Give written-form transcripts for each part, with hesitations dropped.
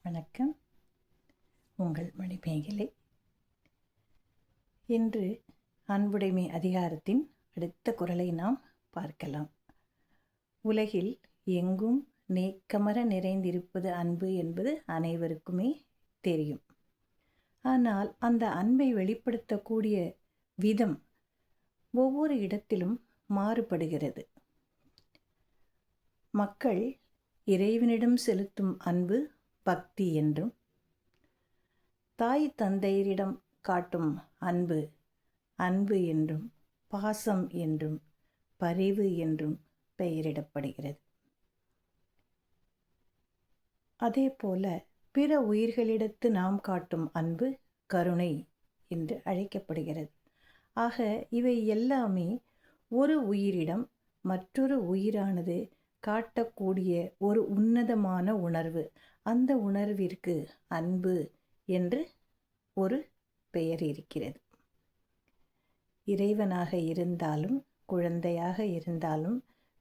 வணக்கம். உங்கள் மணிமேகலை. இன்று அன்புடைமை அதிகாரத்தின் அடுத்த குறளை நாம் பார்க்கலாம். உலகில் எங்கும் நேக்கமர நிறைந்திருப்பது அன்பு என்பது அனைவருக்குமே தெரியும். ஆனால் அந்த அன்பை வெளிப்படுத்தக்கூடிய விதம் ஒவ்வொரு இடத்திலும் மாறுபடுகிறது. மக்கள் இறைவனிடம் செலுத்தும் அன்பு பக்தி என்றும், தாய் தந்தையரிடம் காட்டும் அன்பு அன்பு என்றும், பாசம் என்றும், பரிவு என்றும் பெயரிடப்படுகிறது. அதேபோல பிற உயிர்களிடத்து நாம் காட்டும் அன்பு கருணை என்று அழைக்கப்படுகிறது. ஆக இவை எல்லாமே ஒரு உயிரிடம் மற்றொரு உயிரானது காட்டக்கூடிய ஒரு உன்னதமான உணர்வு. அந்த உணர்விற்கு அன்பு என்று ஒரு பெயர் இருக்கிறது. இறைவனாக இருந்தாலும், குழந்தையாக இருந்தாலும்,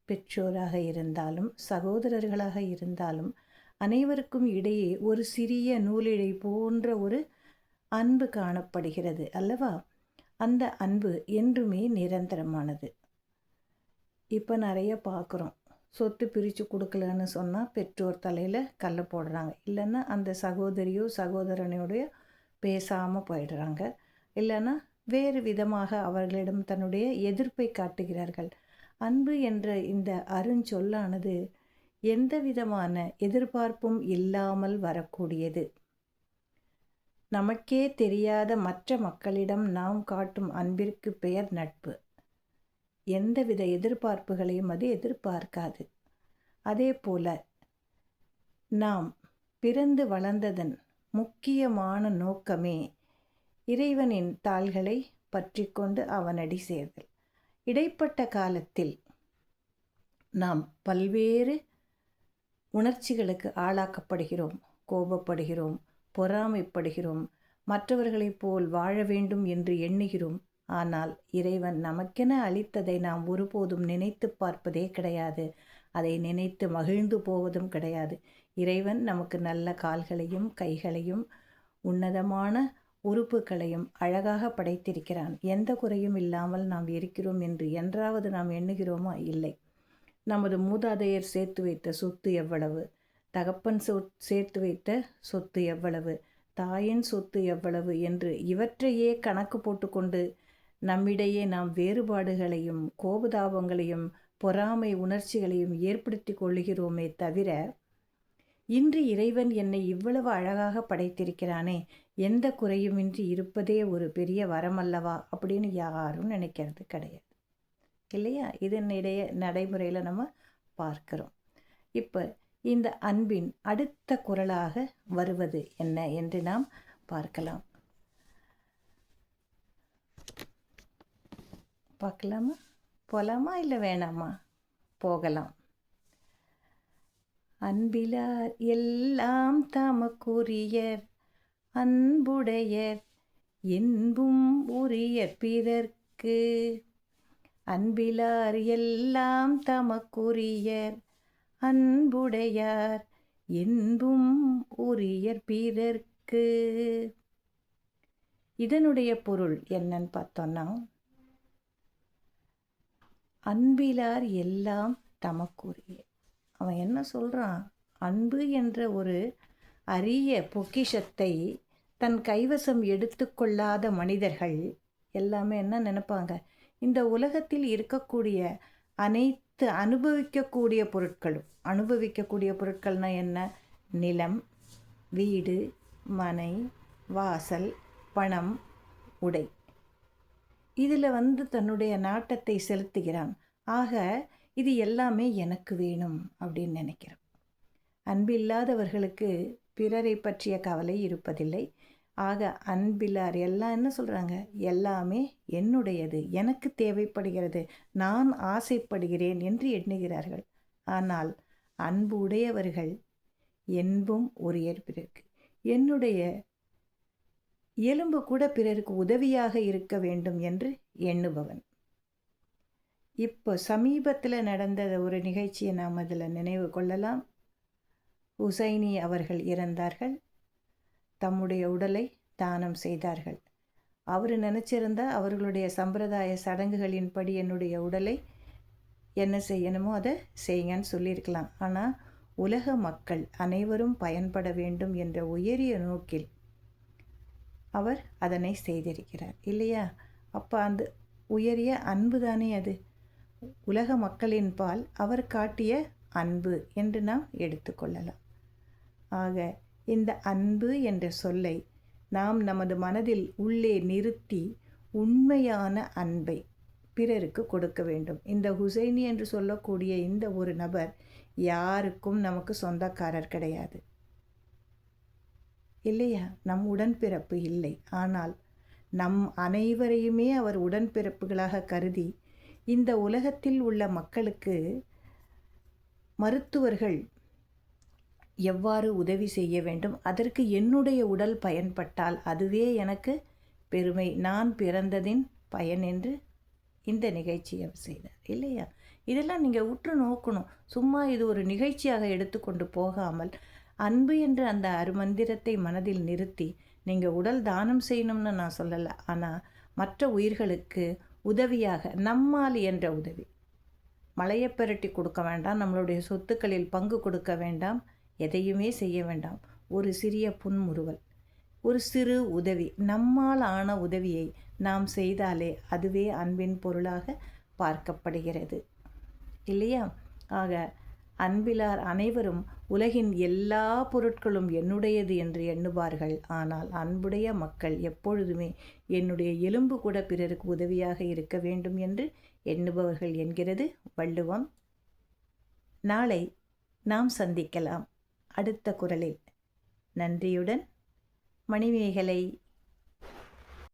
பெற்றோராக இருந்தாலும், சகோதரர்களாக இருந்தாலும், அனைவருக்கும் இடையே ஒரு சிறிய நூலிழை போன்ற ஒரு அன்பு காணப்படுகிறது அல்லவா? அந்த அன்பு என்றுமே நிரந்தரமானது. இப்போ நிறைய பார்க்குறோம். சொத்து பிரித்து கொடுக்கலன்னு சொன்னால் பெற்றோர் தலையில் கல்லை போடுறாங்க. இல்லைன்னா அந்த சகோதரியோ சகோதரனையோடைய பேசாமல் போயிடுறாங்க. இல்லைன்னா வேறு விதமாக அவர்களிடம் தன்னுடைய எதிர்ப்பை காட்டுகிறார்கள். அன்பு என்ற இந்த அருஞ்சொல்லானது எந்த விதமான எதிர்பார்ப்பும் இல்லாமல் வரக்கூடியது. நமக்கே தெரியாத மற்ற மக்களிடம் நாம் காட்டும் அன்பிற்கு பெயர் நட்பு. எந்தவித எதிர்பார்ப்புகளையும் அது எதிர்பார்க்காது. அதே போல நாம் பிறந்து வளர்ந்ததன் முக்கியமான நோக்கமே இறைவனின் தாள்களை பற்றி கொண்டு அவனடி சேர்தல். இடைப்பட்ட காலத்தில் நாம் பல்வேறு உணர்ச்சிகளுக்கு ஆளாக்கப்படுகிறோம். கோபப்படுகிறோம், பொறாமைப்படுகிறோம், மற்றவர்களைப் போல் வாழ வேண்டும் என்று எண்ணுகிறோம். ஆனால் இறைவன் நமக்கென அளித்ததை நாம் ஒருபோதும் நினைத்து பார்ப்பதே கிடையாது. அதை நினைத்து மகிழ்ந்து போவதும் கிடையாது. இறைவன் நமக்கு நல்ல கால்களையும் கைகளையும் உன்னதமான உறுப்புகளையும் அழகாக படைத்திருக்கிறான். எந்த குறையும் இல்லாமல் நாம் இருக்கிறோம் என்று என்றாவது நாம் எண்ணுகிறோமா? இல்லை. நமது மூதாதையர் சேர்த்து வைத்த சொத்து எவ்வளவு, தகப்பன் சேர்த்து வைத்த சொத்து எவ்வளவு, தாயின் சொத்து எவ்வளவு என்று இவற்றையே கணக்கு போட்டுக்கொண்டு நம்மிடையே நாம் வேறுபாடுகளையும் கோபதாபங்களையும் பொறாமை உணர்ச்சிகளையும் ஏற்படுத்தி கொள்ளுகிறோமே தவிர, இன்று இறைவன் என்னை இவ்வளவு அழகாக படைத்திருக்கிறானே, எந்த குறையுமின்றி இருப்பதே ஒரு பெரிய வரமல்லவா அப்படின்னு யாரும் நினைக்கிறது கிடையாது, இல்லையா? இதனுடைய நடைமுறையில் நம்ம பார்க்கிறோம். இப்போ இந்த அன்பின் அடுத்த குறளாக வருவது என்ன என்று நாம் பார்க்கலாம். பார்க்கலாமா? போகலாமா இல்லை வேணாமா? போகலாம். அன்பிலார் எல்லாம் தமக்குரியர், அன்புடையர் என்பும் உரியர் பிறர்க்கு. அன்பிலார் எல்லாம் தமக்குரியர், அன்புடையார் என்பும் உரியர் பிறர்க்கு. இதனுடைய பொருள் என்னன்னு பார்த்தோன்னா, அன்பிலார் எல்லாம் தமக்குரிய. அவன் என்ன சொல்கிறான்? அன்பு என்ற ஒரு அரிய பொக்கிஷத்தை தன் கைவசம் எடுத்துக்கொள்ளாத மனிதர்கள் எல்லாமே என்ன நினைப்பாங்க? இந்த உலகத்தில் இருக்கக்கூடிய அனைத்து அனுபவிக்கக்கூடிய பொருட்கள்னால் என்ன? நிலம், வீடு, மனை, வாசல், பணம், உடை, இதில் தன்னுடைய நாட்டத்தை செலுத்துகிறான். ஆக இது எல்லாமே எனக்கு வேணும் அப்படின்னு நினைக்கிறான். அன்பில்லாதவர்களுக்கு பிறரை பற்றிய கவலை இருப்பதில்லை. ஆக அன்பில்லார் எல்லாம் என்ன சொல்கிறாங்க? எல்லாமே என்னுடையது, எனக்கு தேவைப்படுகிறது, நான் ஆசைப்படுகிறேன் என்று எண்ணுகிறார்கள். ஆனால் அன்பு உடையவர்கள் என்பும் உரியர் பிறர்க்கு. என்னுடைய எலும்பு கூட பிறருக்கு உதவியாக இருக்க வேண்டும் என்று எண்ணுபவன். இப்போ சமீபத்தில் நடந்த ஒரு நிகழ்ச்சியை நாம் அதில் நினைவு கொள்ளலாம். ஹுசைனி அவர்கள் இறந்தார்கள். தம்முடைய உடலை தானம் செய்தார்கள். அவர் நினச்சிருந்தா அவர்களுடைய சம்பிரதாய சடங்குகளின்படி என்னுடைய உடலை என்ன செய்யணுமோ அதை செய்யுங்கன்னு சொல்லியிருக்கலாம். ஆனால் உலக மக்கள் அனைவரும் பயன்பட வேண்டும் என்ற உயரிய நோக்கில் அவர் அதனை செய்திருக்கிறார் இல்லையா? அப்போ அந்த உயரிய அன்பு தானே அது. உலக மக்களின் பால் அவர் காட்டிய அன்பு என்று நாம் எடுத்துக்கொள்ளலாம். ஆக இந்த அன்பு என்ற சொல்லை நாம் நமது மனதில் உள்ளே நிறுத்தி உண்மையான அன்பை பிறருக்கு கொடுக்க வேண்டும். இந்த ஹுசைனி என்று சொல்லக்கூடிய இந்த ஒரு நபர் யாருக்கும் நமக்கு சொந்தக்காரர் கிடையாது இல்லையா? நம் உடன்பிறப்பு இல்லை. ஆனால் நம் அனைவரையுமே அவர் உடன்பிறப்புகளாக கருதி இந்த உலகத்தில் உள்ள மக்களுக்கு மருத்துவர்கள் எவ்வாறு உதவி செய்ய வேண்டும், அதற்கு என்னுடைய உடல் பயன்பட்டால் அதுவே எனக்கு பெருமை, நான் பிறந்ததின் பயன் என்று இந்த நிகழ்ச்சியை செய்தார் இல்லையா? இதெல்லாம் நீங்கள் உற்று நோக்கணும். சும்மா இது ஒரு நிகழ்ச்சியாக எடுத்துக்கொண்டு போகாமல் அன்பு என்ற அந்த அருமந்திரத்தை மனதில் நிறுத்தி நீங்கள் உடல் தானம் செய்யணும்னு நான் சொல்லலை. ஆனால் மற்ற உயிர்களுக்கு உதவியாக நம்மால் என்ற உதவி, மலையை பெரட்டி கொடுக்க வேண்டாம், நம்மளுடைய சொத்துக்களில் பங்கு கொடுக்க வேண்டாம், எதையுமே செய்ய வேண்டாம். ஒரு சிறிய புன்முறுவல், ஒரு சிறு உதவி, நம்மால் ஆன உதவியை நாம் செய்தாலே அதுவே அன்பின் பொருளாக பார்க்கப்படுகிறது இல்லையா? ஆக அன்பிலார் அனைவரும் உலகின் எல்லா பொருட்களும் என்னுடையது என்று எண்ணுவார்கள். ஆனால் அன்புடைய மக்கள் எப்பொழுதுமே என்னுடைய எலும்பு கூட பிறருக்கு உதவியாக இருக்க வேண்டும் என்று எண்ணுபவர்கள் என்கிறது வள்ளுவம். நாளை நாம் சந்திக்கலாம் அடுத்த குரலில். நன்றியுடன் மணிமேகலை.